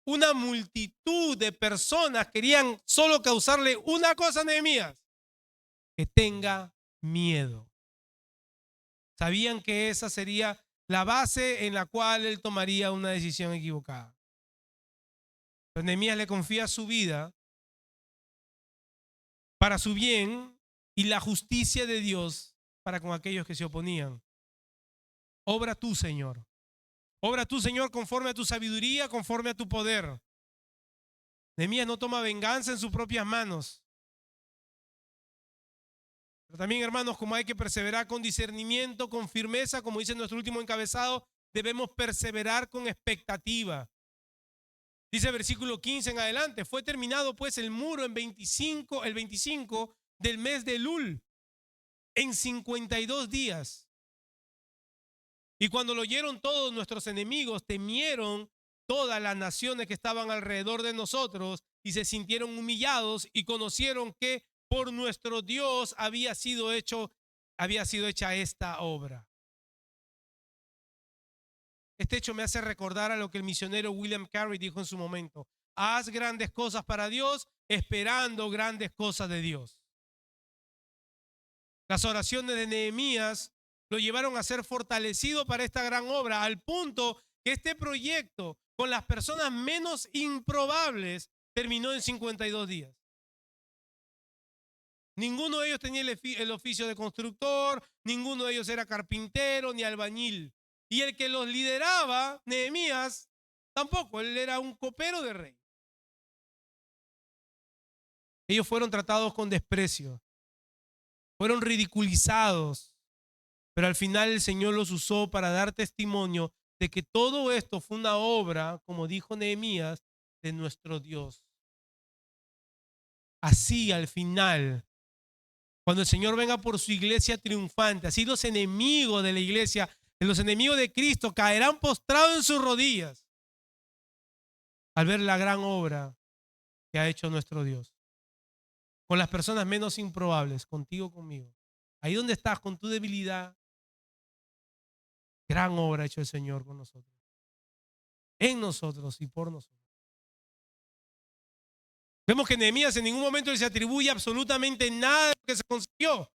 Una multitud de personas querían solo causarle una cosa a Nehemías, que tenga miedo. Sabían que esa sería la base en la cual él tomaría una decisión equivocada. Pero Nehemías le confía su vida para su bien y la justicia de Dios para con aquellos que se oponían. Obra tú, Señor. Obra tú, Señor, conforme a tu sabiduría, conforme a tu poder. Nehemías no toma venganza en sus propias manos. Pero también, hermanos, como hay que perseverar con discernimiento, con firmeza, como dice nuestro último encabezado, debemos perseverar con expectativa. Dice el versículo 15 en adelante, fue terminado pues el muro el 25 del mes de Elul, en 52 días. Y cuando lo oyeron todos nuestros enemigos, temieron todas las naciones que estaban alrededor de nosotros y se sintieron humillados y conocieron que por nuestro Dios había sido hecha esta obra. Este hecho me hace recordar a lo que el misionero William Carey dijo en su momento: haz grandes cosas para Dios, esperando grandes cosas de Dios. Las oraciones de Nehemías lo llevaron a ser fortalecido para esta gran obra, al punto que este proyecto, con las personas menos improbables, terminó en 52 días. Ninguno de ellos tenía el oficio de constructor, ninguno de ellos era carpintero ni albañil. Y el que los lideraba, Nehemías, tampoco, él era un copero de rey. Ellos fueron tratados con desprecio, fueron ridiculizados, pero al final el Señor los usó para dar testimonio de que todo esto fue una obra, como dijo Nehemías, de nuestro Dios. Así al final, cuando el Señor venga por su iglesia triunfante, así los enemigos de la iglesia, los enemigos de Cristo, caerán postrados en sus rodillas al ver la gran obra que ha hecho nuestro Dios. Con las personas menos improbables, contigo, conmigo. Ahí donde estás, con tu debilidad, gran obra ha hecho el Señor con nosotros. En nosotros y por nosotros. Vemos que Nehemías en ningún momento él se atribuye absolutamente nada de lo que se consiguió.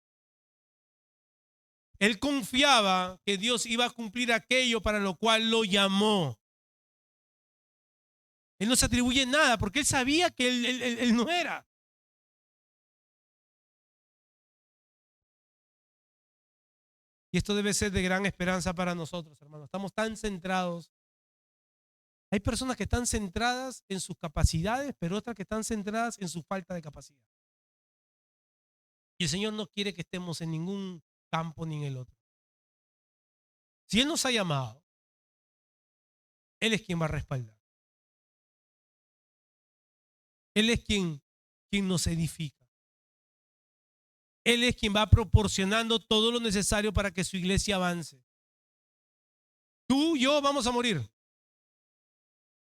Él confiaba que Dios iba a cumplir aquello para lo cual lo llamó. Él no se atribuye nada porque él sabía que él no era. Y esto debe ser de gran esperanza para nosotros, hermanos. Estamos tan centrados. Hay personas que están centradas en sus capacidades, pero otras que están centradas en su falta de capacidad. Y el Señor no quiere que estemos en ningún campo ni en el otro. Si Él nos ha llamado, Él es quien va a respaldar. Él es quien nos edifica. Él es quien va proporcionando todo lo necesario para que su iglesia avance. Tú y yo vamos a morir.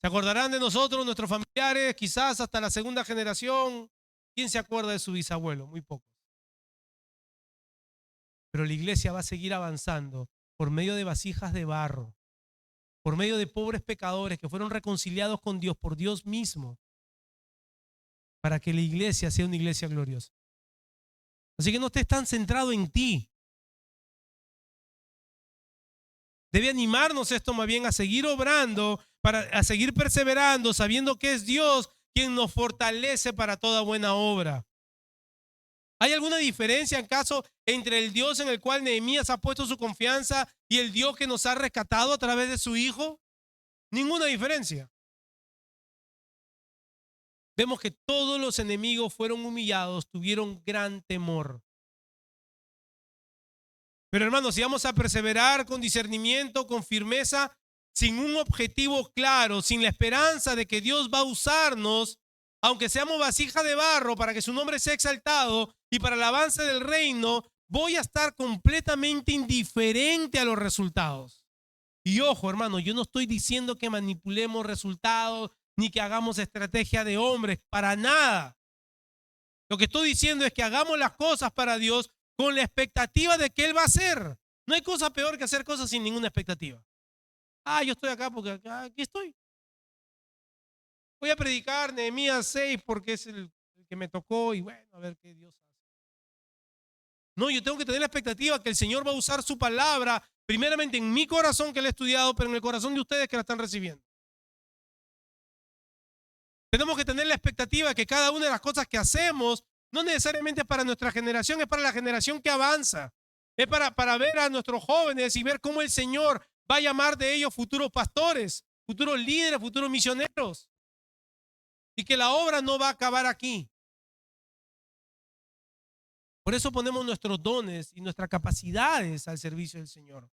Se acordarán de nosotros, nuestros familiares, quizás hasta la segunda generación. ¿Quién se acuerda de su bisabuelo? Muy pocos. Pero la iglesia va a seguir avanzando por medio de vasijas de barro, por medio de pobres pecadores que fueron reconciliados con Dios por Dios mismo, para que la iglesia sea una iglesia gloriosa. Así que no estés tan centrado en ti. Debe animarnos esto más bien a seguir obrando, a seguir perseverando, sabiendo que es Dios quien nos fortalece para toda buena obra. ¿Hay alguna diferencia en caso entre el Dios en el cual Nehemías ha puesto su confianza y el Dios que nos ha rescatado a través de su Hijo? Ninguna diferencia. Vemos que todos los enemigos fueron humillados, tuvieron gran temor. Pero hermanos, si vamos a perseverar con discernimiento, con firmeza, sin un objetivo claro, sin la esperanza de que Dios va a usarnos, aunque seamos vasija de barro para que su nombre sea exaltado y para el avance del reino, voy a estar completamente indiferente a los resultados. Y ojo, hermano, yo no estoy diciendo que manipulemos resultados ni que hagamos estrategia de hombres, para nada. Lo que estoy diciendo es que hagamos las cosas para Dios con la expectativa de que Él va a hacer. No hay cosa peor que hacer cosas sin ninguna expectativa. Yo estoy acá porque aquí estoy. Voy a predicar Nehemías 6 porque es el que me tocó y bueno, a ver qué Dios hace. No, yo tengo que tener la expectativa que el Señor va a usar su palabra, primeramente en mi corazón que la he estudiado, pero en el corazón de ustedes que la están recibiendo. Tenemos que tener la expectativa de que cada una de las cosas que hacemos no necesariamente es para nuestra generación, es para la generación que avanza. Es para ver a nuestros jóvenes y ver cómo el Señor va a llamar de ellos futuros pastores, futuros líderes, futuros misioneros. Y que la obra no va a acabar aquí. Por eso ponemos nuestros dones y nuestras capacidades al servicio del Señor.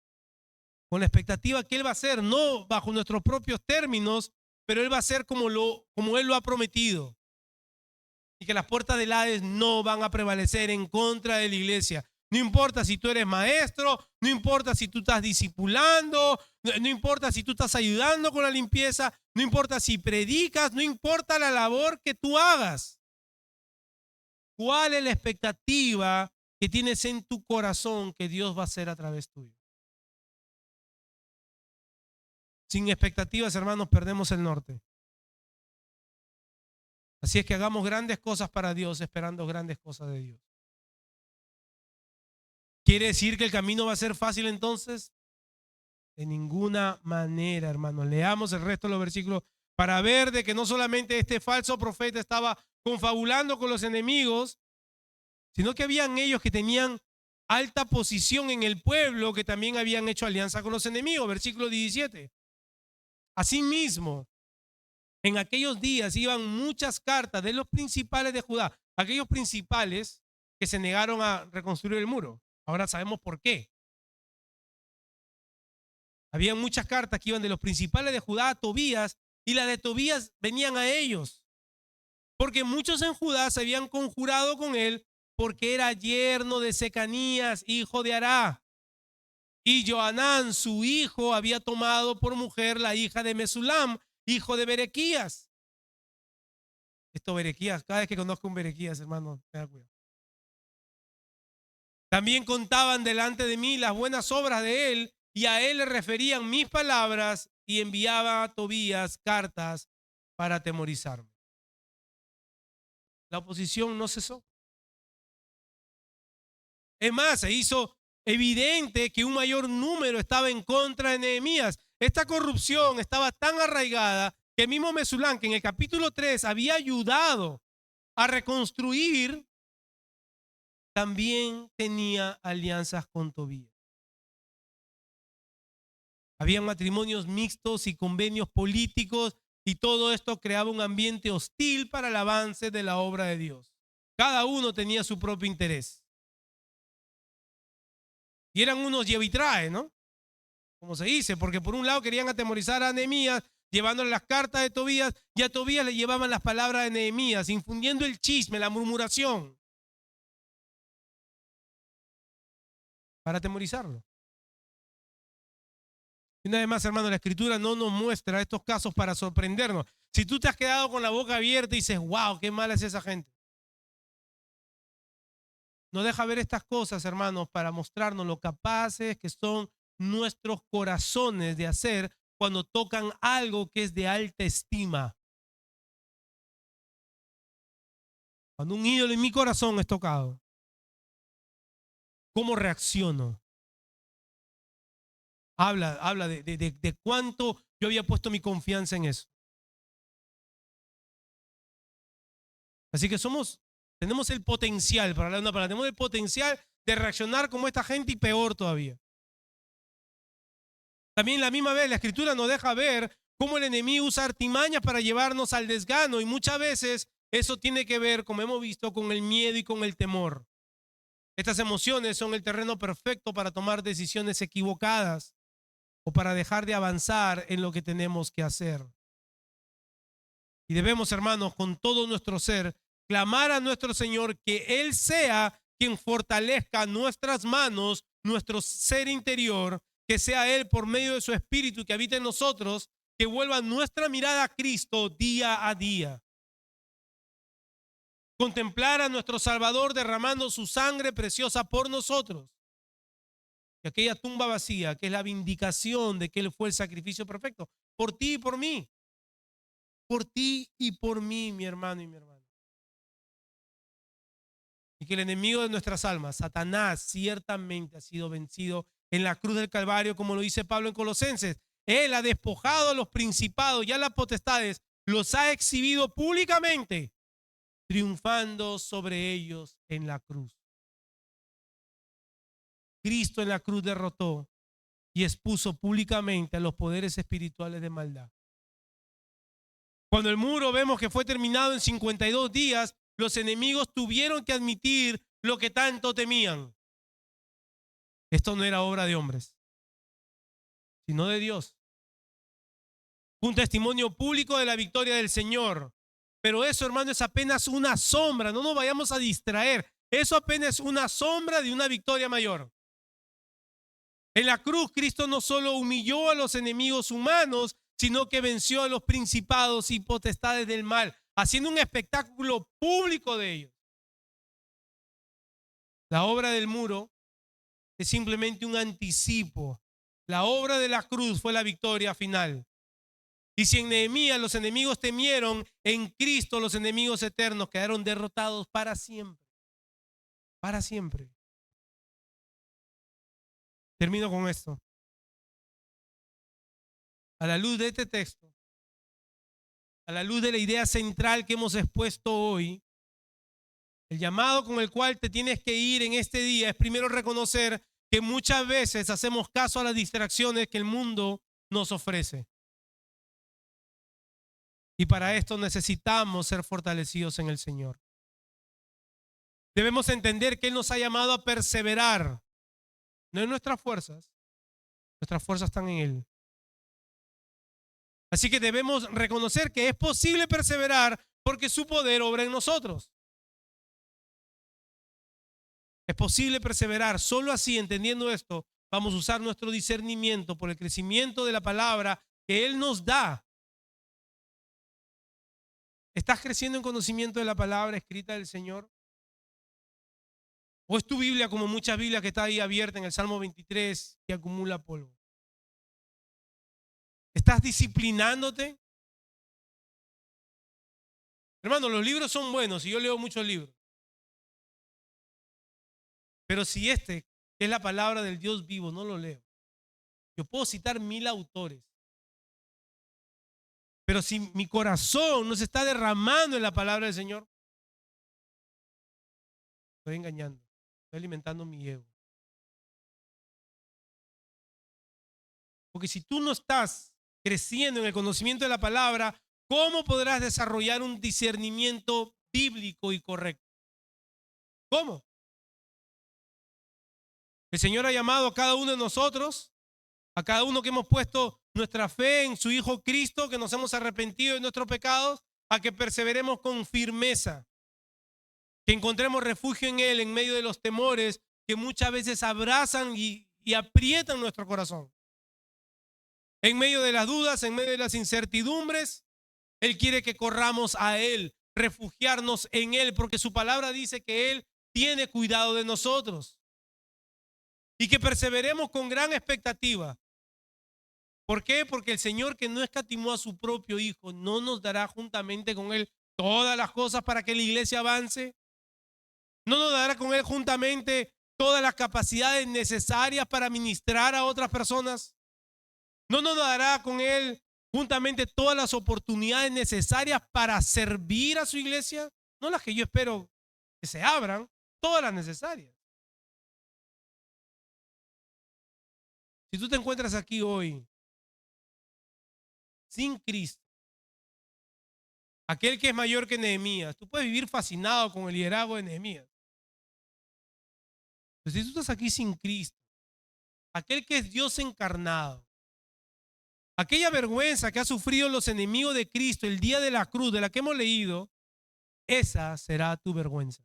Con la expectativa que Él va a hacer, no bajo nuestros propios términos, pero Él va a hacer como Él lo ha prometido. Y que las puertas del Hades no van a prevalecer en contra de la iglesia. no importa si tú eres maestro, no importa si tú estás discipulando, no importa si tú estás ayudando con la limpieza, no importa si predicas, no importa la labor que tú hagas. ¿Cuál es la expectativa que tienes en tu corazón que Dios va a hacer a través tuyo? Sin expectativas, hermanos, perdemos el norte. Así es que hagamos grandes cosas para Dios, esperando grandes cosas de Dios. ¿Quiere decir que el camino va a ser fácil entonces? De ninguna manera, hermanos. Leamos el resto de los versículos para ver de que no solamente este falso profeta estaba confabulando con los enemigos, sino que habían ellos que tenían alta posición en el pueblo que también habían hecho alianza con los enemigos. Versículo 17. Asimismo, en aquellos días iban muchas cartas de los principales de Judá, aquellos principales que se negaron a reconstruir el muro. Ahora sabemos por qué. Había muchas cartas que iban de los principales de Judá a Tobías, y las de Tobías venían a ellos, porque muchos en Judá se habían conjurado con él, porque era yerno de Secanías, hijo de Ará. Y Johanán, su hijo, había tomado por mujer la hija de Mesulam, hijo de Berequías. Esto Berequías, cada vez que conozco un Berequías, hermano, me da cuidado. También contaban delante de mí las buenas obras de él, y a él le referían mis palabras, y enviaba a Tobías cartas para atemorizarme. La oposición no cesó. Es más, se hizo evidente que un mayor número estaba en contra de Nehemías. Esta corrupción estaba tan arraigada que el mismo Mesulam, que en el capítulo 3 había ayudado a reconstruir, también tenía alianzas con Tobías. Habían matrimonios mixtos y convenios políticos, y todo esto creaba un ambiente hostil para el avance de la obra de Dios. Cada uno tenía su propio interés. Y eran unos lleva y trae, ¿no? Como se dice, porque por un lado querían atemorizar a Nehemías, llevándole las cartas de Tobías, y a Tobías le llevaban las palabras de Nehemías, infundiendo el chisme, la murmuración, para atemorizarlo. Y una vez más, hermano, la Escritura no nos muestra estos casos para sorprendernos. Si tú te has quedado con la boca abierta y dices, wow, qué mala es esa gente, nos deja ver estas cosas, hermanos, para mostrarnos lo capaces que son nuestros corazones de hacer cuando tocan algo que es de alta estima. Cuando un ídolo en mi corazón es tocado, ¿cómo reacciono? Habla de cuánto yo había puesto mi confianza en eso. Así que tenemos el potencial, para hablar de una palabra, tenemos el potencial de reaccionar como esta gente y peor todavía. También la misma vez la Escritura nos deja ver cómo el enemigo usa artimañas para llevarnos al desgano, y muchas veces eso tiene que ver, como hemos visto, con el miedo y con el temor. Estas emociones son el terreno perfecto para tomar decisiones equivocadas o para dejar de avanzar en lo que tenemos que hacer. Y debemos, hermanos, con todo nuestro ser, clamar a nuestro Señor que Él sea quien fortalezca nuestras manos, nuestro ser interior, que sea Él por medio de su Espíritu que habita en nosotros, que vuelva nuestra mirada a Cristo día a día. Contemplar a nuestro Salvador derramando su sangre preciosa por nosotros. Y aquella tumba vacía, que es la vindicación de que Él fue el sacrificio perfecto, por ti y por mí. Por ti y por mí, mi hermano y mi hermana. Y que el enemigo de nuestras almas, Satanás, ciertamente ha sido vencido en la cruz del Calvario, como lo dice Pablo en Colosenses. Él ha despojado a los principados y a las potestades, los ha exhibido públicamente, triunfando sobre ellos en la cruz. Cristo en la cruz derrotó y expuso públicamente a los poderes espirituales de maldad. Cuando el muro vemos que fue terminado en 52 días, los enemigos tuvieron que admitir lo que tanto temían. Esto no era obra de hombres, sino de Dios. Un testimonio público de la victoria del Señor. Pero eso, hermano, es apenas una sombra. No nos vayamos a distraer. eso apenas es una sombra de una victoria mayor. En la cruz, Cristo no solo humilló a los enemigos humanos, sino que venció a los principados y potestades del mal, haciendo un espectáculo público de ellos. La obra del muro es simplemente un anticipo. La obra de la cruz fue la victoria final. Y si en Nehemías los enemigos temieron, en Cristo los enemigos eternos quedaron derrotados para siempre. Para siempre. Termino con esto. A la luz de este texto, a la luz de la idea central que hemos expuesto hoy, el llamado con el cual te tienes que ir en este día es primero reconocer que muchas veces hacemos caso a las distracciones que el mundo nos ofrece. Y para esto necesitamos ser fortalecidos en el Señor. Debemos entender que Él nos ha llamado a perseverar, no en nuestras fuerzas están en Él. Así que debemos reconocer que es posible perseverar porque su poder obra en nosotros. Es posible perseverar. Solo así, entendiendo esto, vamos a usar nuestro discernimiento por el crecimiento de la palabra que Él nos da. ¿Estás creciendo en conocimiento de la palabra escrita del Señor? ¿O es tu Biblia como muchas Biblias que está ahí abierta en el Salmo 23 que acumula polvo? ¿Estás disciplinándote? Hermano, los libros son buenos y yo leo muchos libros. Pero si que es la palabra del Dios vivo, no lo leo. Yo puedo citar 1000 autores. Pero si mi corazón no se está derramando en la palabra del Señor, estoy engañando, estoy alimentando mi ego. Porque si tú no estás creciendo en el conocimiento de la palabra, ¿cómo podrás desarrollar un discernimiento bíblico y correcto? ¿Cómo? El Señor ha llamado a cada uno de nosotros, a cada uno que hemos puesto nuestra fe en su Hijo Cristo, que nos hemos arrepentido de nuestros pecados, a que perseveremos con firmeza, que encontremos refugio en Él en medio de los temores que muchas veces abrazan y aprietan nuestro corazón. En medio de las dudas, en medio de las incertidumbres, Él quiere que corramos a Él, refugiarnos en Él, porque su palabra dice que Él tiene cuidado de nosotros. Y que perseveremos con gran expectativa. ¿Por qué? Porque el Señor, que no escatimó a su propio Hijo, no nos dará juntamente con Él todas las cosas para que la iglesia avance. No nos dará con Él juntamente todas las capacidades necesarias para ministrar a otras personas. No nos dará con Él juntamente todas las oportunidades necesarias para servir a su iglesia. No las que yo espero que se abran, todas las necesarias. Si tú te encuentras aquí hoy sin Cristo, aquel que es mayor que Nehemías, tú puedes vivir fascinado con el liderazgo de Nehemías. Pero si tú estás aquí sin Cristo, aquel que es Dios encarnado, aquella vergüenza que han sufrido los enemigos de Cristo el día de la cruz, de la que hemos leído, esa será tu vergüenza.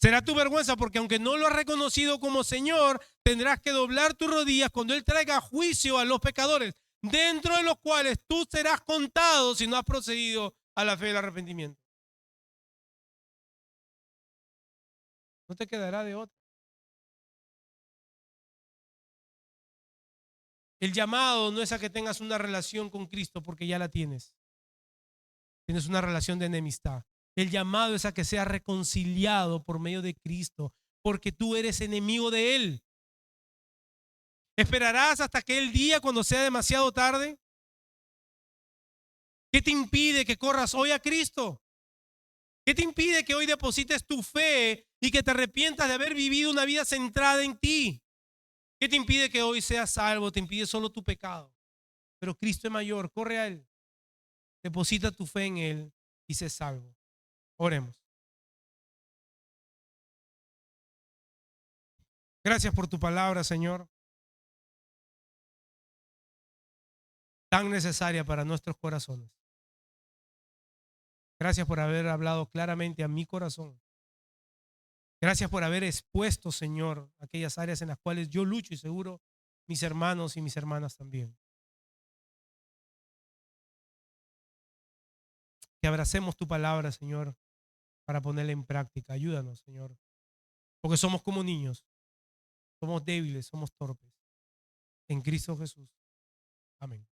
Será tu vergüenza porque aunque no lo has reconocido como Señor, tendrás que doblar tus rodillas cuando Él traiga juicio a los pecadores, dentro de los cuales tú serás contado si no has procedido a la fe del arrepentimiento. No te quedará de otra. El llamado no es a que tengas una relación con Cristo porque ya la tienes. Tienes una relación de enemistad. El llamado es a que seas reconciliado por medio de Cristo porque tú eres enemigo de Él. ¿Esperarás hasta aquel día cuando sea demasiado tarde? ¿Qué te impide que corras hoy a Cristo? ¿Qué te impide que hoy deposites tu fe y que te arrepientas de haber vivido una vida centrada en ti? ¿Qué te impide que hoy seas salvo? Te impide solo tu pecado. Pero Cristo es mayor, corre a Él. Deposita tu fe en Él y sé salvo. Oremos. Gracias por tu palabra, Señor. Tan necesaria para nuestros corazones. Gracias por haber hablado claramente a mi corazón. Gracias por haber expuesto, Señor, aquellas áreas en las cuales yo lucho y seguro mis hermanos y mis hermanas también. Que abracemos tu palabra, Señor, para ponerla en práctica. Ayúdanos, Señor, porque somos como niños, somos débiles, somos torpes. En Cristo Jesús. Amén.